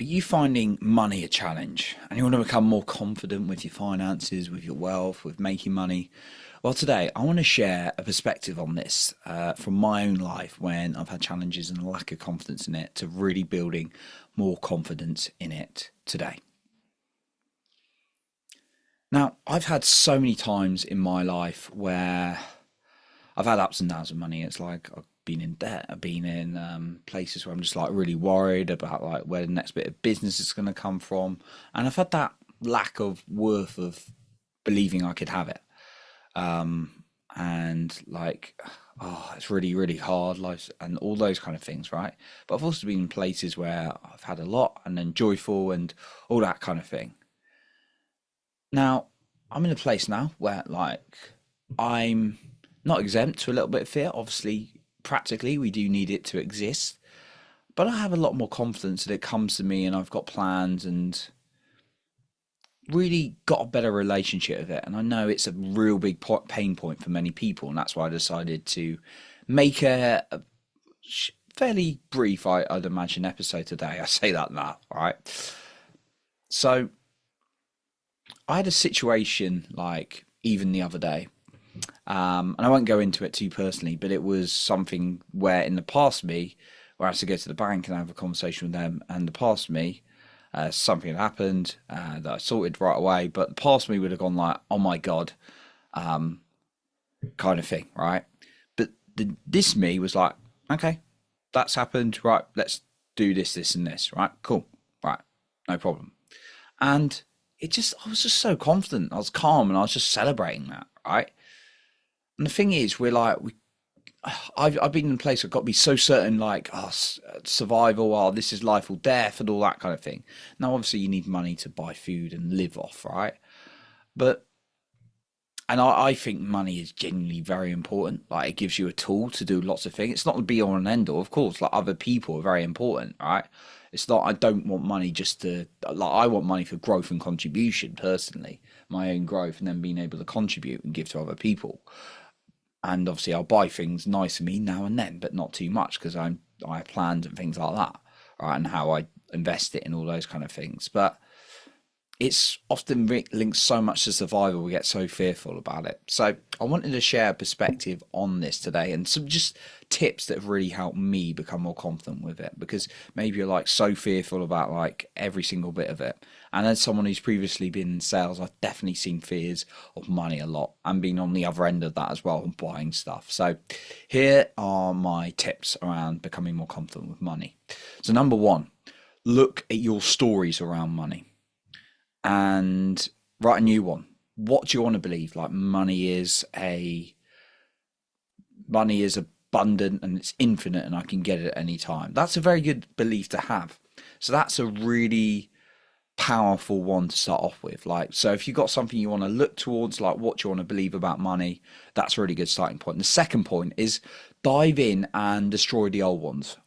Are you finding money a challenge and you want to become more confident with your finances, with your wealth, with making money? Well, today I want to share a perspective on this from my own life when I've had challenges and a lack of confidence in it to really building more confidence in it today. Now, I've had so many times in my life where I've had ups and downs with money. It's like I've been in debt. I've been in places where I'm just like really worried about like where the next bit of business is going to come from, and I've had that lack of worth of believing I could have it. And like, oh, it's really really hard, life, and all those kind of things, right? But I've also been in places where I've had a lot and then joyful and all that kind of thing. Now, I'm in a place now where like I'm not exempt to a little bit of fear. Obviously, practically, we do need it to exist, but I have a lot more confidence that it comes to me and I've got plans and really got a better relationship with it. And I know it's a real big pain point for many people, and that's why I decided to make a fairly brief, I'd imagine, episode today. I say that now, right? So I had a situation like even the other day. And I won't go into it too personally, but it was something where in the past me, where I had to go to the bank and have a conversation with them, and the past me, something had happened that I sorted right away, but the past me would have gone like, oh my God, kind of thing, right? But this me was like, okay, that's happened, right? Let's do this, this, and this, right? Cool, right, no problem. And I was just so confident. I was calm and I was just celebrating that, right? And the thing is, I've been in a place I've got to be so certain, like, oh, survival, oh, this is life or death, and all that kind of thing. Now, obviously, you need money to buy food and live off, right? But I think money is genuinely very important. Like, it gives you a tool to do lots of things. It's not the be all and end all, of course. Like, other people are very important, right? It's not. I don't want money just to like. I want money for growth and contribution personally, my own growth, and then being able to contribute and give to other people. And obviously I'll buy things nice for me now and then, but not too much because I have plans and things like that, right? And how I invest it in all those kind of things. But it's often linked so much to survival, we get so fearful about it. So I wanted to share a perspective on this today and some just tips that have really helped me become more confident with it, because maybe you're like so fearful about like every single bit of it. And as someone who's previously been in sales, I've definitely seen fears of money a lot and been on the other end of that as well and buying stuff. So here are my tips around becoming more confident with money. So number one, look at your stories around money and write a new one. What do you want to believe? Like money is abundant and it's infinite and I can get it at any time. That's a very good belief to have. So that's a really powerful one to start off with. Like, so if you've got something you want to look towards, like what do you want to believe about money, that's a really good starting point. And the second point is dive in and destroy the old ones.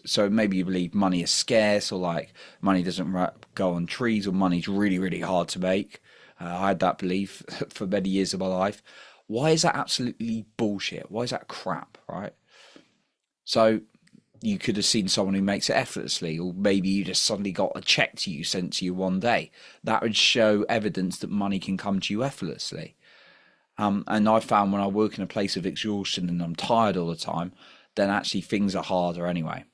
So maybe you believe money is scarce, or like money doesn't go on trees, or money's really really hard to make. I had that belief for many years of my life. Why is that absolutely bullshit? Why is that crap, right? So you could have seen someone who makes it effortlessly, or maybe you just suddenly got a check to you sent to you one day. That would show evidence that money can come to you effortlessly. And I found when I work in a place of exhaustion and I'm tired all the time, then actually things are harder anyway.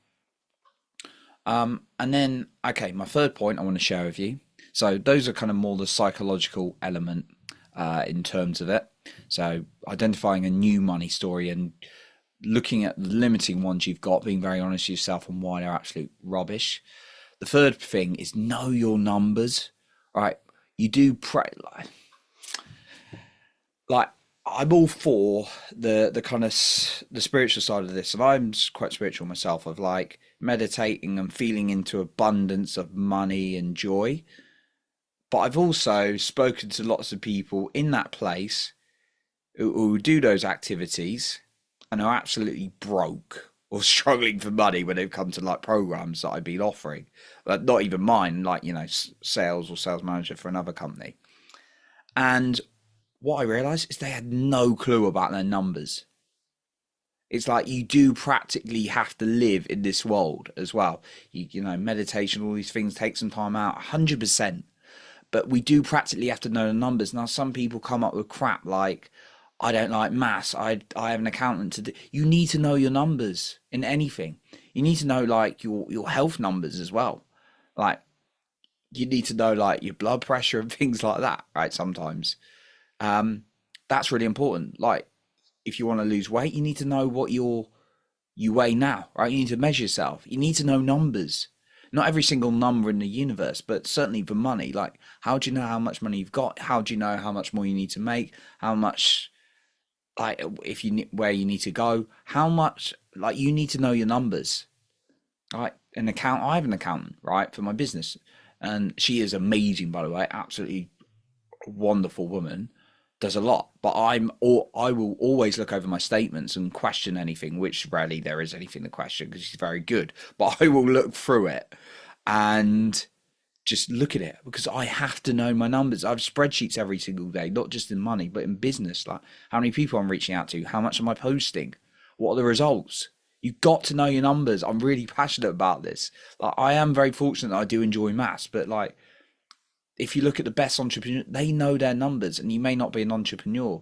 And then, okay, my third point I want to share with you. So those are kind of more the psychological element in terms of it. So identifying a new money story and looking at the limiting ones you've got, being very honest with yourself on why they're absolute rubbish. The third thing is know your numbers, right? You do pray like I'm all for the kind of the spiritual side of this, and I'm quite spiritual myself, of like meditating and feeling into abundance of money and joy. But I've also spoken to lots of people in that place who do those activities and are absolutely broke or struggling for money when it comes to like programs that I've been offering. Not even mine, like, sales or sales manager for another company. And what I realized is they had no clue about their numbers. It's like you do practically have to live in this world as well. You know, meditation, all these things take some time out, 100%. But we do practically have to know the numbers. Now, some people come up with crap like, I don't like maths. I have an accountant to do. You need to know your numbers in anything. You need to know like your health numbers as well. Like you need to know like your blood pressure and things like that, right? Sometimes that's really important. Like if you want to lose weight, you need to know what you weigh now, right? You need to measure yourself. You need to know numbers. Not every single number in the universe, but certainly for money. Like, how do you know how much money you've got? How do you know how much more you need to make? How much, like, if you where you need to go? How much, like, you need to know your numbers, right? I have an accountant, right, for my business, and she is amazing, by the way, absolutely wonderful woman, does a lot. But I will always look over my statements and question anything, which rarely there is anything to question because she's very good. But I will look through it and just look at it because I have to know my numbers. I have spreadsheets every single day, not just in money, but in business. Like how many people I'm reaching out to, how much am I posting, what are the results? You've got to know your numbers. I'm really passionate about this. Like I am very fortunate that I do enjoy maths, but like if you look at the best entrepreneurs, they know their numbers, and you may not be an entrepreneur,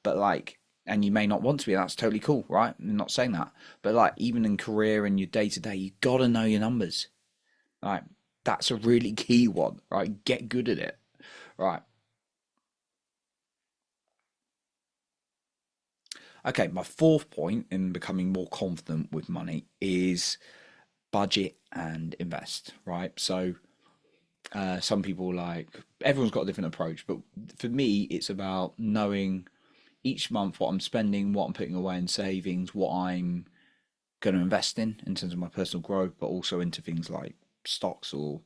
but like, and you may not want to be. That's totally cool, right? I'm not saying that, but like, even in career and your day to day, you gotta know your numbers, right? That's a really key one, right? Get good at it, right? Okay, my fourth point in becoming more confident with money is budget and invest, right? So some people like everyone's got a different approach, but for me, it's about knowing each month what I'm spending, what I'm putting away in savings, what I'm going to invest in terms of my personal growth, but also into things like stocks or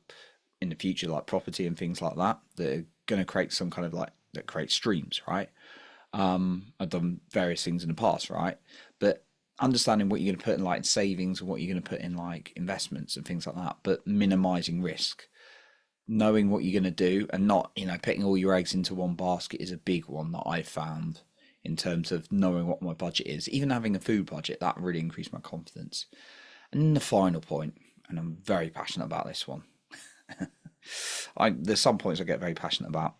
in the future like property and things like that that are going to create some kind of like that create streams, right? I've done various things in the past, right? But understanding what you're going to put in like savings and what you're going to put in like investments and things like that, but minimizing risk, knowing what you're going to do and not, putting all your eggs into one basket is a big one that I've found in terms of knowing what my budget is. Even having a food budget, that really increased my confidence. And then the final point, and I'm very passionate about this one. There's some points I get very passionate about.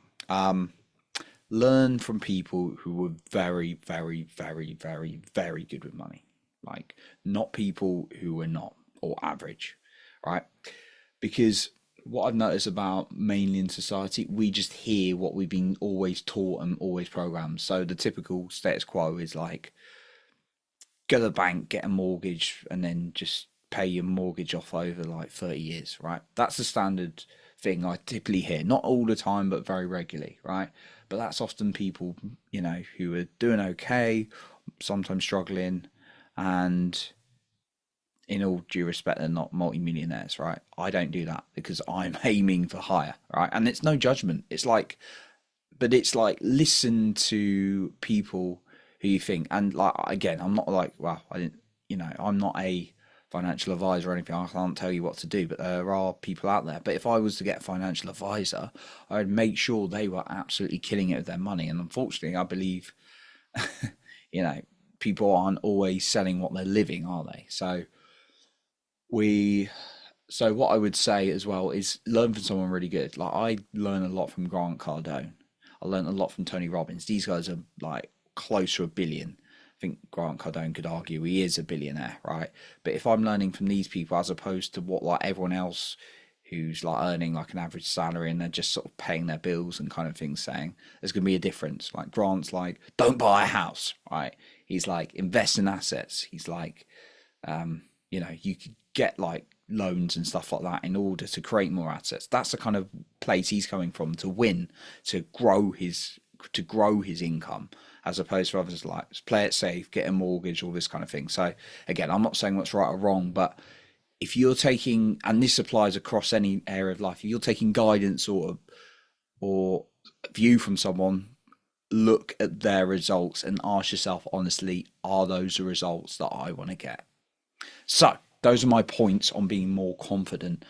Learn from people who were very, very, very, very, very good with money. Like not people who were not or average, right? Because what I've noticed about mainly in society, we just hear what we've been always taught and always programmed. So the typical status quo is like go to the bank, get a mortgage, and then just pay your mortgage off over like 30 years, right? That's the standard thing I typically hear. Not all the time, but very regularly, right? But that's often people, who are doing okay, sometimes struggling, and in all due respect, they're not multi-millionaires, right? I don't do that because I'm aiming for higher, right? And it's no judgment. But it's like listen to people who you think, and like again, I'm not like, well, I didn't, I'm not a financial advisor or anything. I can't tell you what to do, but there are people out there. But if I was to get a financial advisor, I'd make sure they were absolutely killing it with their money. And unfortunately, I believe, you know, people aren't always selling what they're living, are they? We so what I would say as well is learn from someone really good. Like I learn a lot from Grant Cardone. I learned a lot from Tony Robbins. These guys are like close to a billion. I think Grant Cardone could argue he is a billionaire, right? But if I'm learning from these people as opposed to what like everyone else who's like earning like an average salary and they're just sort of paying their bills and kind of things saying there's going to be a difference. Like Grant's like, don't buy a house, right? He's like, invest in assets. He's like, you could get like loans and stuff like that in order to create more assets. That's the kind of place he's coming from to win, to grow his income, as opposed to others like play it safe, get a mortgage, all this kind of thing. So again, I'm not saying what's right or wrong, but if you're taking, and this applies across any area of life, if you're taking guidance or view from someone, look at their results and ask yourself honestly, are those the results that I want to get? So those are my points on being more confident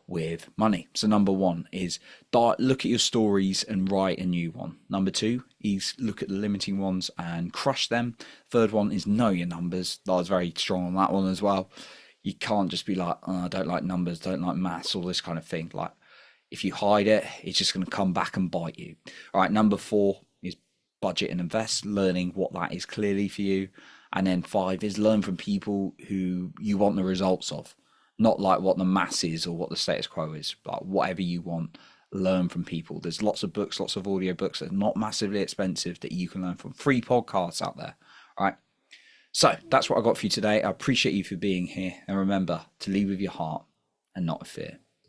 with money. So number one is look at your stories and write a new one. Number two is look at the limiting ones and crush them. Third one is know your numbers. I was very strong on that one as well. You can't just be like, oh, I don't like numbers, don't like maths, all this kind of thing. Like, if you hide it, it's just going to come back and bite you. All right, number four is budget and invest, learning what that is clearly for you. And then five is learn from people who you want the results of, not like what the mass is or what the status quo is, but whatever you want, learn from people. There's lots of books, lots of audio books that are not massively expensive that you can learn from. Free podcasts out there. All right. So that's what I got for you today. I appreciate you for being here. And remember to lead with your heart and not with fear.